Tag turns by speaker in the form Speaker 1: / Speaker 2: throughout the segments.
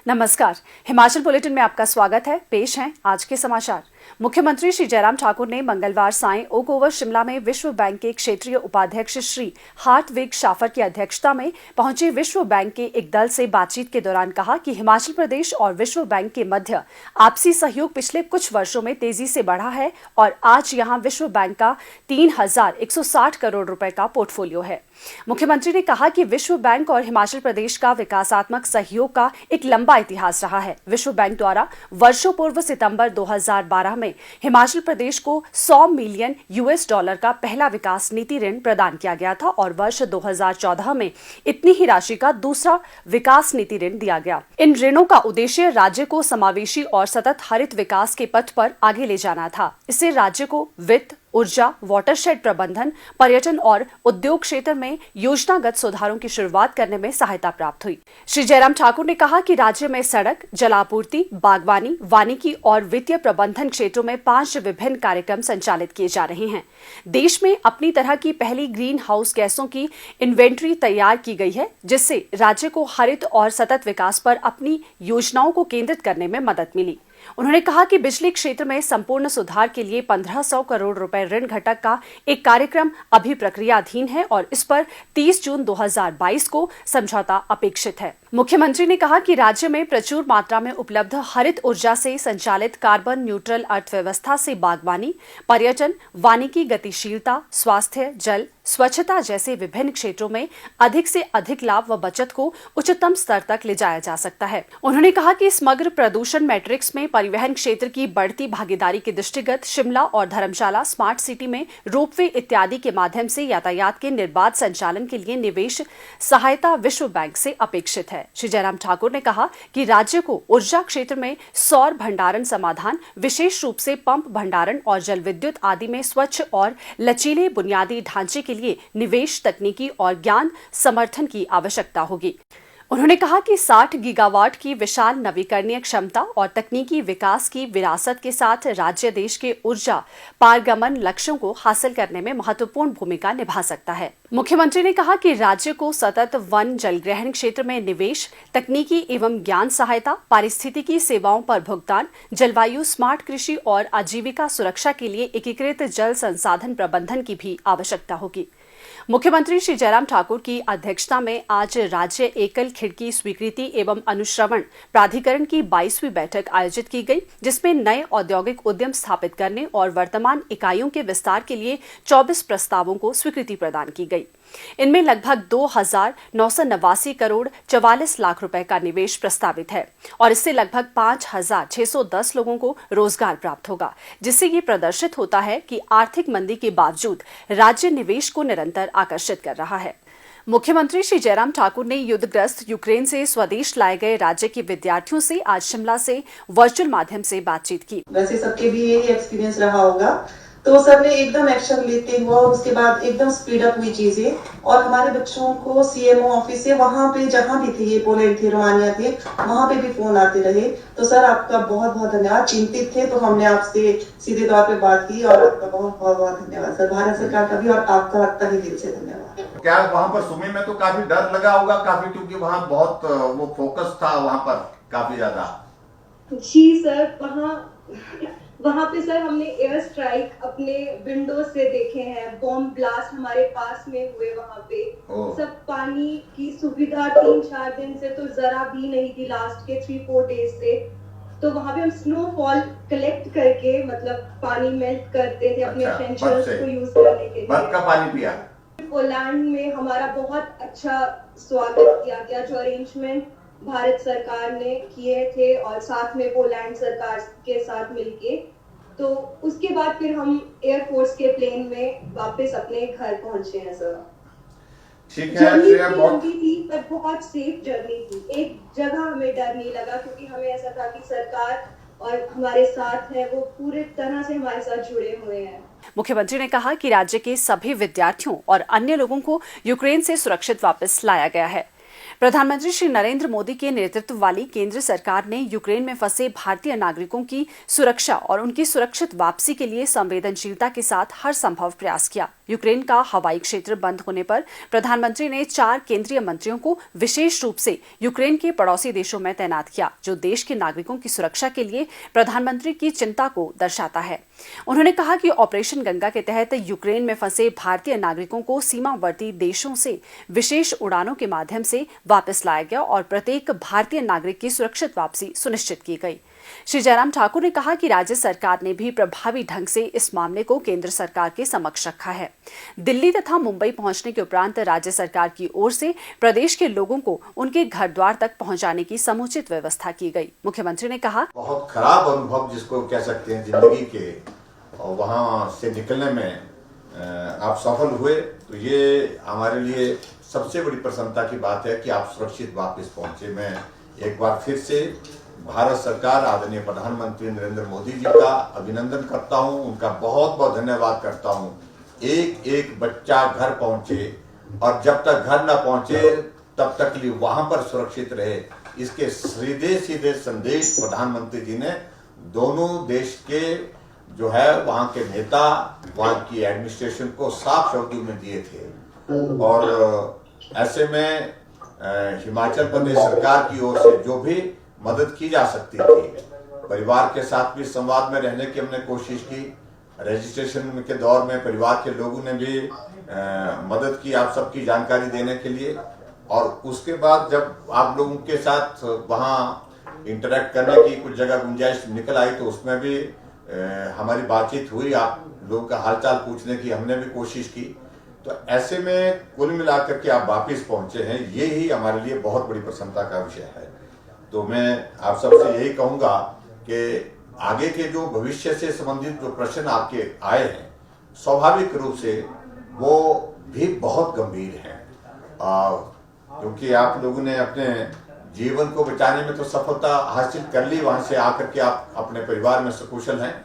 Speaker 1: नमस्कार। हिमाचल बुलेटिन में आपका स्वागत है। पेश हैं आज के समाचार। मुख्यमंत्री श्री जयराम ठाकुर ने मंगलवार सायं ओक ओवर शिमला में विश्व बैंक के क्षेत्रीय उपाध्यक्ष श्री हार्टविग शाफर की अध्यक्षता में पहुंचे विश्व बैंक के एक दल से बातचीत के दौरान कहा कि हिमाचल प्रदेश और विश्व बैंक के मध्य आपसी सहयोग पिछले कुछ वर्षों में तेजी से बढ़ा है और आज यहां विश्व बैंक का 3,160 करोड़ रुपए का पोर्टफोलियो है। मुख्यमंत्री ने कहा कि विश्व बैंक और हिमाचल प्रदेश का विकासात्मक सहयोग का एक लंबा इतिहास रहा है। विश्व बैंक द्वारा वर्षों पूर्व सितंबर 2012 में हिमाचल प्रदेश को $100 मिलियन का पहला विकास नीति ऋण प्रदान किया गया था और वर्ष 2014 में इतनी ही राशि का दूसरा विकास नीति ऋण दिया गया। इन ऋणों का उद्देश्य राज्य को समावेशी और सतत हरित विकास के पथ पर आगे ले जाना था। इससे राज्य को वित्त, ऊर्जा, वाटरशेड प्रबंधन, पर्यटन और उद्योग क्षेत्र में योजनागत सुधारों की शुरुआत करने में सहायता प्राप्त हुई। श्री जयराम ठाकुर ने कहा कि राज्य में सड़क, जलापूर्ति, बागवानी, वानिकी और वित्तीय प्रबंधन क्षेत्रों में 5 विभिन्न कार्यक्रम संचालित किए जा रहे हैं। देश में अपनी तरह की पहली ग्रीन हाउस गैसों की इन्वेंट्री तैयार की गई है, जिससे राज्य को हरित और सतत विकास पर अपनी योजनाओं को केंद्रित करने में मदद मिली। उन्होंने कहा कि बिजली क्षेत्र में संपूर्ण सुधार के लिए 1500 करोड़ रुपए ऋण घटक का एक कार्यक्रम अभी प्रक्रियाधीन है और इस पर 30 जून 2022 को समझौता अपेक्षित है। मुख्यमंत्री ने कहा कि राज्य में प्रचुर मात्रा में उपलब्ध हरित ऊर्जा से संचालित कार्बन न्यूट्रल अर्थव्यवस्था से बागवानी, पर्यटन, वानिकी, गतिशीलता, स्वास्थ्य, जल, स्वच्छता जैसे विभिन्न क्षेत्रों में अधिक से अधिक लाभ व बचत को उच्चतम स्तर तक ले जाया जा सकता है। उन्होंने कहा कि समग्र प्रदूषण मैट्रिक्स में परिवहन क्षेत्र की बढ़ती भागीदारी के दृष्टिगत शिमला और धर्मशाला स्मार्ट सिटी में रोपवे इत्यादि के माध्यम से यातायात के निर्बाध संचालन के लिए निवेश सहायता विश्व बैंक से अपेक्षित है। श्री जयराम ठाकुर ने कहा कि राज्य को ऊर्जा क्षेत्र में सौर भंडारण समाधान, विशेष रूप से पंप भंडारण और जल विद्युत आदि में स्वच्छ और लचीले बुनियादी ढांचे के लिए निवेश, तकनीकी और ज्ञान समर्थन की आवश्यकता होगी। उन्होंने कहा कि 60 गीगावाट की विशाल नवीकरणीय क्षमता और तकनीकी विकास की विरासत के साथ राज्य देश के ऊर्जा पारगमन लक्ष्यों को हासिल करने में महत्वपूर्ण भूमिका निभा सकता है। मुख्यमंत्री ने कहा कि राज्य को सतत वन जलग्रहण क्षेत्र में निवेश, तकनीकी एवं ज्ञान सहायता, पारिस्थितिकी सेवाओं पर भुगतान, जलवायु स्मार्ट कृषि और आजीविका सुरक्षा के लिए एकीकृत जल संसाधन प्रबंधन की भी आवश्यकता होगी। मुख्यमंत्री श्री जयराम ठाकुर की अध्यक्षता में आज राज्य एकल खिड़की स्वीकृति एवं अनुश्रवण प्राधिकरण की 22वीं बैठक आयोजित की गई, जिसमें नए औद्योगिक उद्यम स्थापित करने और वर्तमान इकाइयों के विस्तार के लिए 24 प्रस्तावों को स्वीकृति प्रदान की गई। इनमें लगभग 2,989 करोड़ 44 लाख रुपए का निवेश प्रस्तावित है और इससे लगभग 5,610 लोगों को रोजगार प्राप्त होगा, जिससे ये प्रदर्शित होता है कि आर्थिक मंदी के बावजूद राज्य निवेश को निरंतर आकर्षित कर रहा है। मुख्यमंत्री श्री जयराम ठाकुर ने युद्धग्रस्त यूक्रेन से स्वदेश लाए गए राज्य के विद्यार्थियों से आज शिमला से वर्चुअल माध्यम से बातचीत की।
Speaker 2: वैसे सबके भी यही एक्सपीरियंस रहा होगा, तो सबने एकदम एक्शन लेते हुआ उसके बाद एकदम स्पीड अप हुई चीजें और हमारे बच्चों को सीएमओ ऑफिस से वहां पे जहां भी थे, ये पोलैंड थे, रोमानिया थे, वहां पे भी फोन आते रहे। तो सर आपका बहुत बहुत धन्यवाद। चिंतित थे तो हमने आपसे सीधे तौर पे बात की और आपका बहुत बहुत बहुत धन्यवाद सर, भारत सरकार का भी और आपका तहे दिल से धन्यवाद।
Speaker 3: क्या वहाँ पर सुमी में तो काफी डर लगा होगा काफी, क्योंकि वहाँ बहुत वो फोकस था वहाँ पर काफी ज्यादा।
Speaker 4: जी सर, वहाँ पे सर हमने एयर स्ट्राइक अपने विंडो से देखे हैं, बॉम्ब ब्लास्ट हमारे पास में हुए वहाँ पे। सब पानी की सुविधा 3-4 दिन से तो जरा भी नहीं थी, लास्ट के 3-4 डेज से। तो वहाँ पे हम स्नोफॉल कलेक्ट करके मतलब पानी मेल्ट करते थे अपने एसेंशियल्स को यूज करने के लिए।
Speaker 3: बर्फ का पानी पिया।
Speaker 4: पोलैंड में हमारा बहुत अच्छा स्वागत किया गया, जो अरेंजमेंट भारत सरकार ने किए थे और साथ में पोलैंड सरकार के साथ मिलके। तो उसके बाद फिर हम एयरफोर्स के प्लेन में वापस अपने घर पहुंचे हैं सर।
Speaker 3: ठीक है,
Speaker 4: जर्नी लंबी थी पर बहुत सेफ जर्नी थी। एक जगह हमें डर नहीं लगा क्योंकि हमें ऐसा था कि सरकार और हमारे साथ है, वो पूरे तरह से हमारे साथ जुड़े हुए हैं।
Speaker 1: मुख्यमंत्री ने कहा कि राज्य के सभी विद्यार्थियों और अन्य लोगों को यूक्रेन से सुरक्षित वापस लाया गया है। प्रधानमंत्री श्री नरेंद्र मोदी के नेतृत्व वाली केंद्र सरकार ने यूक्रेन में फंसे भारतीय नागरिकों की सुरक्षा और उनकी सुरक्षित वापसी के लिए संवेदनशीलता के साथ हर संभव प्रयास किया। यूक्रेन का हवाई क्षेत्र बंद होने पर प्रधानमंत्री ने 4 केंद्रीय मंत्रियों को विशेष रूप से यूक्रेन के पड़ोसी देशों में तैनात किया, जो देश के नागरिकों की सुरक्षा के लिए प्रधानमंत्री की चिंता को दर्शाता है। उन्होंने कहा कि ऑपरेशन गंगा के तहत यूक्रेन में फंसे भारतीय नागरिकों को सीमावर्ती देशों से विशेष उड़ानों के माध्यम से वापस लाया गया और प्रत्येक भारतीय नागरिक की सुरक्षित वापसी सुनिश्चित की गई। श्री जयराम ठाकुर ने कहा कि राज्य सरकार ने भी प्रभावी ढंग से इस मामले को केंद्र सरकार के समक्ष रखा है। दिल्ली तथा मुंबई पहुंचने के उपरांत राज्य सरकार की ओर से प्रदेश के लोगों को उनके घर द्वार तक पहुंचाने की समुचित व्यवस्था की गई। मुख्यमंत्री ने कहा,
Speaker 3: बहुत खराब अनुभव जिसको कह सकते हैं जिंदगी के, और वहां से निकलने में आप सफल हुए, तो ये हमारे लिए सबसे बड़ी प्रसन्नता की बात है कि आप सुरक्षित वापस पहुंचे। मैं एक बार फिर से भारत सरकार, आदरणीय प्रधानमंत्री नरेंद्र मोदी जी का अभिनंदन करता हूं, उनका बहुत बहुत धन्यवाद करता हूं। एक एक बच्चा घर पहुंचे, और जब तक घर न पहुंचे तब तक वहां पर सुरक्षित रहे, इसके सीधे सीधे संदेश प्रधानमंत्री जी ने दोनों देश के जो है वहां के नेता, वहां की एडमिनिस्ट्रेशन को साफ शब्दों में दिए थे। और ऐसे में हिमाचल प्रदेश सरकार की ओर से जो भी मदद की जा सकती थी, परिवार के साथ भी संवाद में रहने की हमने कोशिश की। रजिस्ट्रेशन के दौर में परिवार के लोगों ने भी मदद की आप सबकी जानकारी देने के लिए, और उसके बाद जब आप लोगों के साथ वहाँ इंटरेक्ट करने की कुछ जगह गुंजाइश निकल आई, तो उसमें भी हमारी बातचीत हुई, आप लोगों का हालचाल पूछने की हमने भी कोशिश की। तो ऐसे में कुल मिलाकर के आप वापिस पहुंचे हैं, ये ही हमारे लिए बहुत बड़ी प्रसन्नता का विषय है। तो मैं आप सबसे यही कहूंगा कि आगे के जो भविष्य से संबंधित जो प्रश्न आपके आए हैं, स्वाभाविक रूप से वो भी बहुत गंभीर हैं, क्योंकि आप लोगों ने अपने जीवन को बचाने में तो सफलता हासिल कर ली, वहां से आकर के आप अपने परिवार में सकुशल हैं,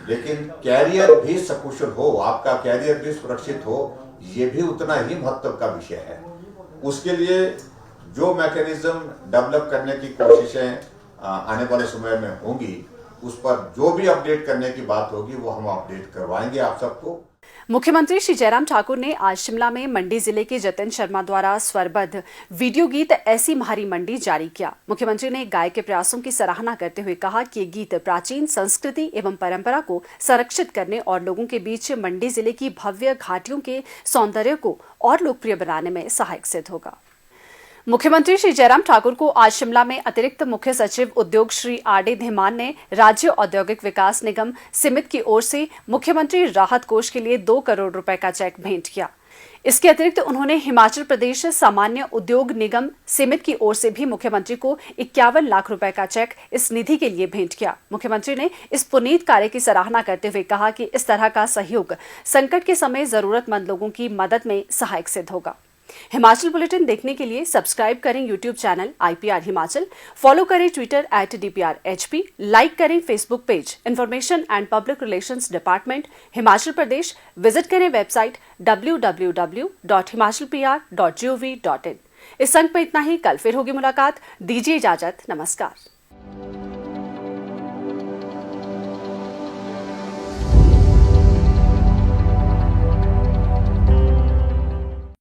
Speaker 3: लेकिन कैरियर भी सकुशल हो, आपका कैरियर भी सुरक्षित हो, ये भी उतना ही महत्व का विषय है। उसके लिए जो मैकेनिज्म डेवलप करने की कोशिशें आने वाले समय में होंगी, उस पर जो भी अपडेट करने की बात होगी वो हम अपडेट करवाएंगे आप सबको।
Speaker 1: मुख्यमंत्री श्री जयराम ठाकुर ने आज शिमला में मंडी जिले के जतिन शर्मा द्वारा स्वरबद्ध वीडियो गीत ऐसी म्हारी मंडी जारी किया। मुख्यमंत्री ने गायक के प्रयासों की सराहना करते हुए कहा कि ये गीत प्राचीन संस्कृति एवं परंपरा को संरक्षित करने और लोगों के बीच मंडी जिले की भव्य घाटियों के सौंदर्य को और लोकप्रिय बनाने में सहायक सिद्ध होगा। मुख्यमंत्री श्री जयराम ठाकुर को आज शिमला में अतिरिक्त मुख्य सचिव उद्योग श्री आर.डी. धीमान ने राज्य औद्योगिक विकास निगम सिमित की ओर से मुख्यमंत्री राहत कोष के लिए 2 करोड़ रुपए का चेक भेंट किया। इसके अतिरिक्त उन्होंने हिमाचल प्रदेश सामान्य उद्योग निगम सिमित की ओर से भी मुख्यमंत्री को 51 लाख रुपए का चेक इस निधि के लिए भेंट किया। मुख्यमंत्री ने इस पुनीत कार्य की सराहना करते हुए कहा कि इस तरह का सहयोग संकट के समय जरूरतमंद लोगों की मदद में सहायक सिद्ध होगा। हिमाचल बुलेटिन देखने के लिए सब्सक्राइब करें YouTube channel IPR Himachal, follow करें ट्विटर @DPRHP, लाइक करें Facebook page information and public relations department Himachal Pradesh, visit करें वेबसाइट www.himachalpr.gov.in। इस अंक में इतना ही, कल फिर होगी मुलाकात। दीजिए इजाजत, नमस्कार।